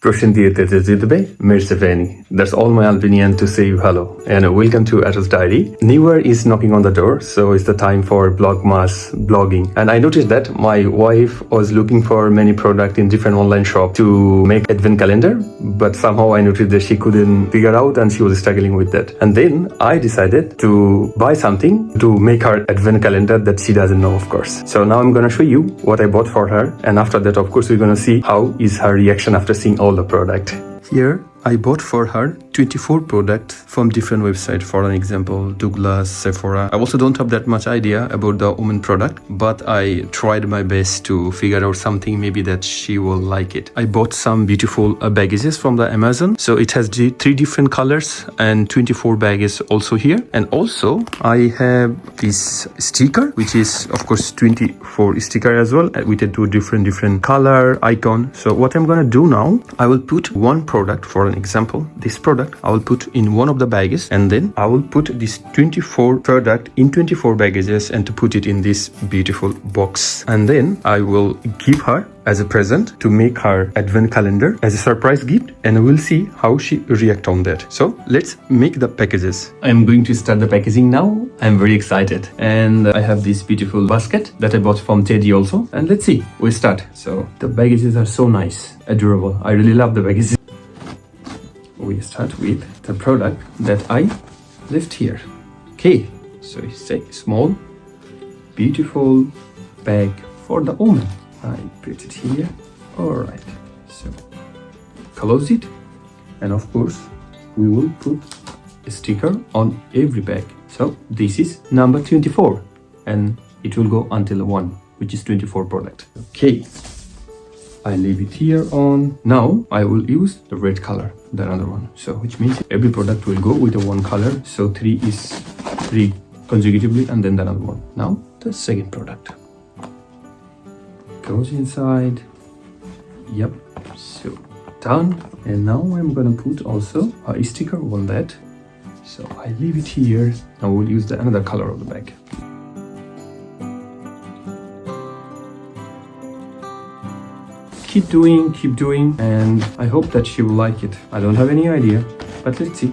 Përshëndetje të gjithëve, mirë se veni. That's all my Albanian to say you hello and welcome to Atos Diary. New Year is knocking on the door, so it's the time for Vlogmas blogging. And I noticed that my wife was looking for many products in different online shops to make advent calendar, but somehow I noticed that she couldn't figure out and she was struggling with that. And then I decided to buy something to make her advent calendar that she doesn't know, of course. So now I'm gonna show you what I bought for her, and after that, of course, we're gonna see how is her reaction after seeing all the product. Here I bought for her 24 products from different websites. For an example, Douglas, Sephora. I also don't have that much idea about the woman product, but I tried my best to figure out something maybe that she will like it. I bought some beautiful baggages from the Amazon. So it has 3 different colors and 24 baggages also here. And also I have this sticker, which is of course 24 sticker as well, with a 2 different color icon. So what I'm gonna do now, I will put one product. For an example, this product I will put in one of the baggages, and then I will put this 24 product in 24 baggages and to put it in this beautiful box. And then I will give her as a present to make her advent calendar as a surprise gift, and we'll see how she react on that. So let's make the packages. I'm going to start the packaging now. I'm very excited, and I have this beautiful basket that I bought from Teddy also, and let's see, we start. So the baggages are so nice, adorable. I really love the baggages. We start with the product that I left here. Okay, so it's a small, beautiful bag for the woman. I put it here. Alright, so close it, and of course we will put a sticker on every bag. So this is number 24, and it will go until 1, which is 24 product. Okay, I leave it here on. Now I will use the red color, the other one. So which means every product will go with the one color. So 3 is 3 consecutively, and then the other one. Now the second product goes inside. Yep, so done. And now I'm gonna put also a sticker on that. So I leave it here. Now we'll use the another color of the bag. Keep doing, and I hope that she will like it. I don't have any idea, but let's see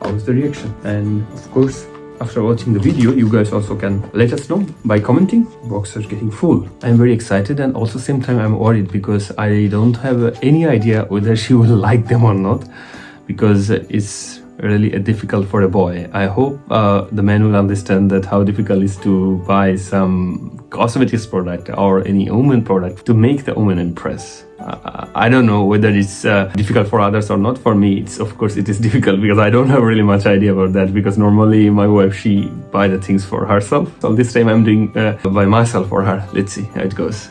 how is the reaction. And of course, after watching the video, you guys also can let us know by commenting. Box is getting full. I'm very excited, and also same time I'm worried because I don't have any idea whether she will like them or not, because it's really difficult for a boy. I hope the man will understand that how difficult it is to buy some cosmetics product or any woman product to make the woman impress. I don't know whether it's difficult for others or not. For me, of course it is difficult because I don't have really much idea about that, because normally my wife, she buy the things for herself. So this time I'm doing by myself for her. Let's see how it goes.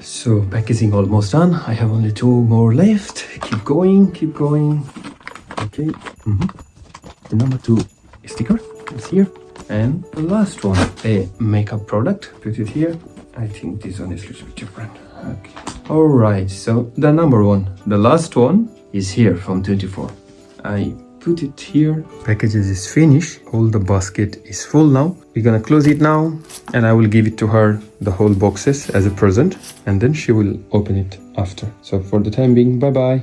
So packaging almost done. I have only 2 more left. Keep going. Okay. The number 2 sticker is here. And the last one, a makeup product. Put it here. I think this one is a little bit different. Okay. Alright, so the number 1, the last one is here from 24. I put it here. Packages is finished. All the basket is full now. We're gonna close it now, and I will give it to her, the whole boxes, as a present, and then she will open it after. So for the time being, bye bye.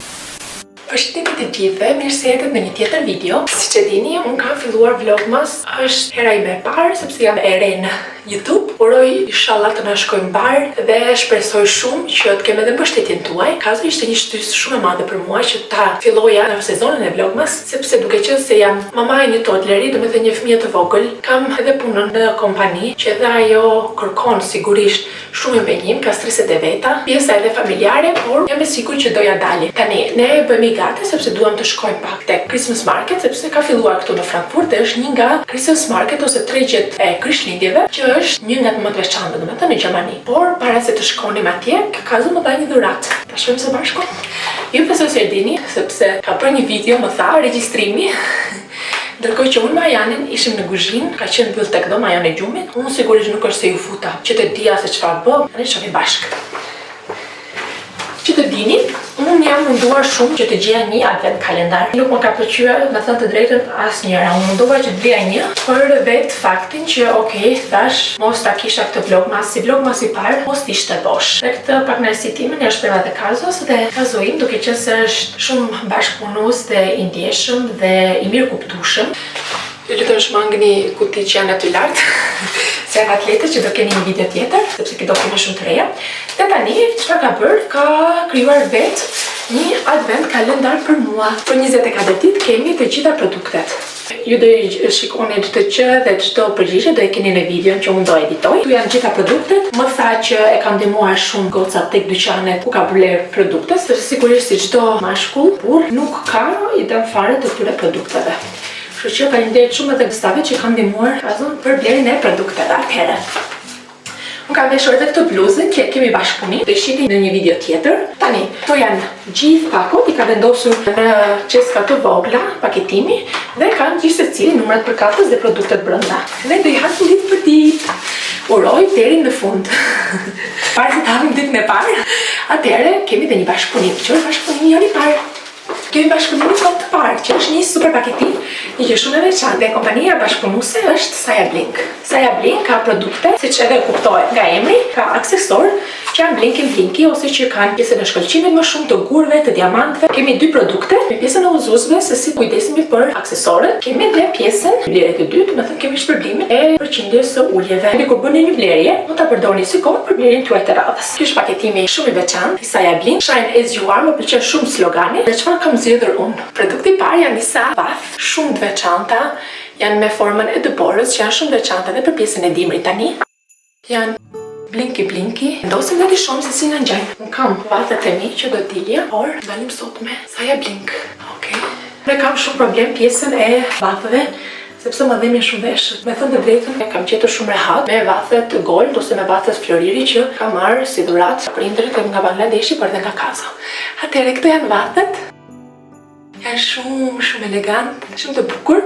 Përshëndetje të gjithëve, mirë se erdhët në një tjetër video. Siç e dini, unë kam filluar Vlogmas. Është hera ime e parë sepse jam e re në YouTube. Uroj inshallah të na shkojmë mbar dhe shpresoj shumë që të kem edhe mbështetjen tuaj. Kazi ishte një shtys shumë e madhe për mua që ta filloja në sezonin e Vlogmas, sepse duke qenë se jam mama e një toddleri, domethënë një fëmijë të vogël, kam edhe punën në kompani, që edhe ajo kërkon sigurisht shumë impenjim, ka streset e veta, pjesa edhe familjare, por jam e sigurt që doja dalje. Tani ne bëhemi gati sepse duam të shkojmë pak tek Christmas Market, sepse ka filluar këtu në Frankfurt dhe është një nga Christmas Market ose tregjet e Krishtlindjeve, që është një nga më të veçanta domethënë në Gjermani. Por para se të shkonim atje, Kazu më dha një dhuratë. Ta shohim së bashku. Ju besoj se e dini, sepse ka bërë një video, më tha regjistrimi. Ndërkohë që unë me Ajanin ishim në kuzhinë, ka qenë mbyll tek dom Ajan e gjumit. Unë sigurisht nuk është se ju futa që të dija se çfarë bë, ne shohim bashkë. Që të dini, unë Unë jam munduar shumë që të gjeja një advent kalendar. Nuk më ka pëlqyer, me thënë të drejtën, asnjëra. Unë mundova që të blija një për vetë faktin që thash mos ta kisha këtë vlogmas, si vlogmas i parë, mos t'ishte bosh. Dhe këtë partnerësi timin e shpreva dhe Kazos, dhe Kazoim duke qenë se është shumë bashkëpunues dhe i ndjeshëm dhe i mirë kuptueshëm. Ju lutem shmangni kuti që janë aty lart. Se janë atletët që do keni një video tjetër, sepse këto do kemi shumë të reja. Dhe tani, çfarë ka bërë? Ka krijuar vetë një advent kalendar për mua. Për 24 ditë kemi të gjitha produktet. Ju do i shikoni çdo gjë dhe çdo përgjigje do e keni në videon që unë do editoj. Tu janë gjitha produktet. Më tha që e ka ndihmuar shumë gocat tek dyqanet ku ka bler produkte, sepse sigurisht si çdo mashkull, burr nuk ka ide fare të këtyre produkteve. Kështu që faleminderit shumë edhe stafit që kanë ndihmuar Kazon për blerjen e produkteve. Atëherë, unë kam veshur edhe këtë bluzën që kemi bashkëpunim, do i shihni në një video tjetër. Tani, këto janë gjithë pakot, i ka vendosur në çeska të vogla paketimi dhe kanë gjithë secili numrat përkatës dhe produktet brenda. Dhe do i hapim ditë për ditë. Uroj deri në fund. Para se të hapim ditën e parë, atëherë kemi edhe një bashkëpunim. Që është bashkëpunimi i parë? Kemi bashkëpunimin të parë, që është një super paketim, një gjë shumë e veçantë. Dhe kompania bashkëpunuese është Saja Blink. Saja Blink ka produkte, siç edhe kuptohet nga emri, ka aksesorë që janë blinki ose që kanë pjesën e shkëlqimit më shumë të gurëve, të diamantëve. Kemi dy produkte, me pjesën e udhëzuesve se si kujdesemi për aksesorët. Kemi dhe pjesën blerje të dytë, do të thënë kemi shpërblimin e përqindjes së uljeve. Kur bëni një blerje, mund ta përdorni si kohë për blerjen tuaj të radhës. Ky është paketimi shumë i veçantë i Saja Blink. Shine as you are, më pëlqen shumë slogani. Dhe çfarë kam zgjedhur unë? Produkti i parë janë disa bath shumë të veçanta, janë me formën e dëborës, që janë shumë të veçanta dhe për pjesën e dimrit tani. Janë blinki, ndosim dhe di shumë se si në ngjajnë. Unë kam vathet e mi që do t'ilja, por dalim sot me Saja Blink. Ne kam shumë problem pjesën e vatheve, sepse më dhemi shumë veshët. Me thënë të drejtën, kam qetur shumë rehat me vathet gold ose me vathet floriri që kam marrë si dhuratë prindërit nga Bangladeshi, por dhe nga Kaza. Atëherë, këto janë vathet. Janë shumë elegant, shumë të bukur.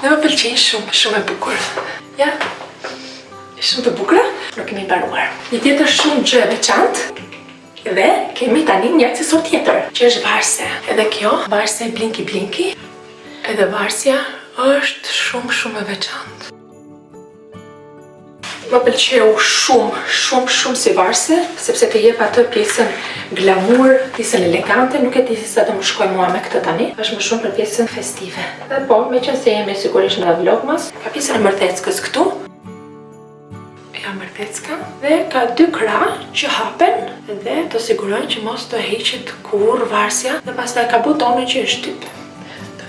Dhe më pëlqejnë shumë e bukur. Ja, shumë të bukura, nuk kemi mbaruar. Një tjetër shumë gjë e veçantë. Dhe kemi tani një aksesor tjetër, që është varse. Edhe kjo, varse blinki. Edhe varsja është shumë e veçantë. Më pëlqeu shumë si varse, sepse të jep atë pjesën glamour, pjesën elegante, nuk e di sa do më shkoj mua me këtë tani. Është më shumë për pjesën festive. Dhe po, meqense jemi sigurisht në vlogmas, ka pjesën e mërteckës këtu. Ja mërtecka. Dhe ka dy krah që hapen dhe të sigurojnë që mos të heqet kur varsja, dhe pastaj ka butonin që e shtyp.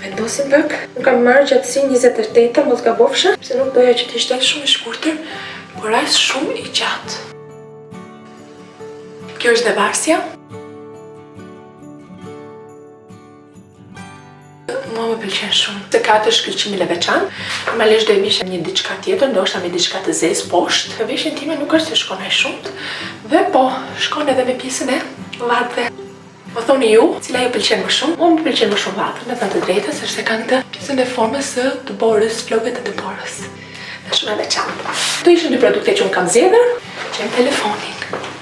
Vendosim pak. Nuk kam marrë gjatësi 28, mos gabofsha, se nuk doja që t'ishte shumë i shkurtër, por aq shumë i gjatë. Kjo është dhe varsja. Mua më pëlqen shumë. Se ka të shkëlqimin e veçantë. Normalisht do i vishem një diçka tjetër, ndoshta me diçka të zezë poshtë. Në veshjen time nuk është se shkon aq shumë. Dhe po, shkon edhe me pjesën e vatëve. Më thoni ju, cila ju pëlqen më shumë? Unë më pëlqen më shumë vatët, me thënë të drejtën, sepse kanë të pjesën e formës së dëborës, flokët e dëborës. Dhe shumë e veçantë. Këto ishin dy produkte që unë kam zgjedhur, që jem telefonin.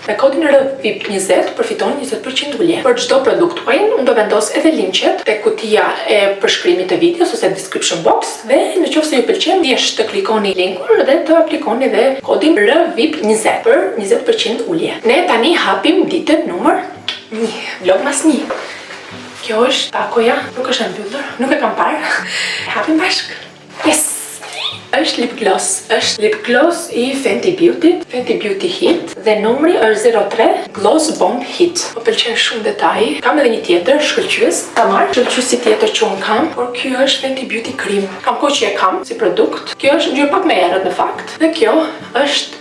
Me kodin RVIP20 përfiton 20% ulje. Për çdo produkt tuaj, unë do vendos edhe linqet tek kutia e përshkrimit të videos ose description box, dhe nëse ju pëlqen, thjesht të klikoni linkun dhe të aplikoni dhe kodin RVIP20 për 20% ulje. Ne tani hapim ditën numër 1, vlogmas 1. Kjo është takoja, nuk është e mbyllur, nuk e kam parë. Hapim bashkë. Yes! Është lip gloss i Fenty Beauty Hit, dhe numri është 03 Gloss Bomb Hit. Më pëlqen shumë detaji. Kam edhe një tjetër shkëlqyes, ta marr. Shkëlqyesi tjetër që unë kam, por ky është Fenty Beauty Cream. Kam kohë që e kam si produkt. Kjo është ngjyrë pak më errët në fakt. Dhe kjo është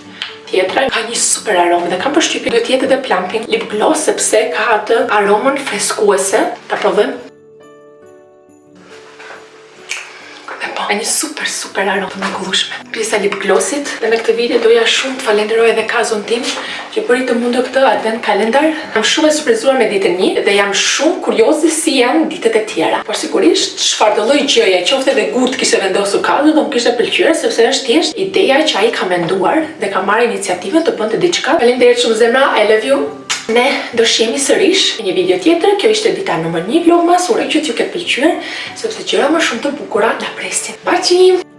tjetra, ka një super aromë dhe kam përshtypjen do të jetë edhe plumping lip gloss, sepse ka atë aromën freskuese. Ta provojmë. Ka një super aromë të mrekullueshme. Pjesa lip glossit. Dhe me këtë video doja shumë të falenderoj edhe Kazon tim që bëri të mundur këtë advent kalendar. Jam shumë e surprizuar me ditën 1 dhe jam shumë kurioze si janë ditët e tjera. Por sigurisht çfarë do lloj gjëje, qoftë edhe gurt kishte vendosur Kazon, do më kishte pëlqyer, sepse është thjesht ideja që ai ka menduar dhe ka marrë iniciativën të bënte diçka. Faleminderit shumë zemra, I love you. ne do shihemi sërish në një video tjetër. Kjo ishte dita nëmër 1 vlogmas. Uroj që t'ju ketë pëlqyer, sepse gjëra më shumë të bukura na presin. Baqim!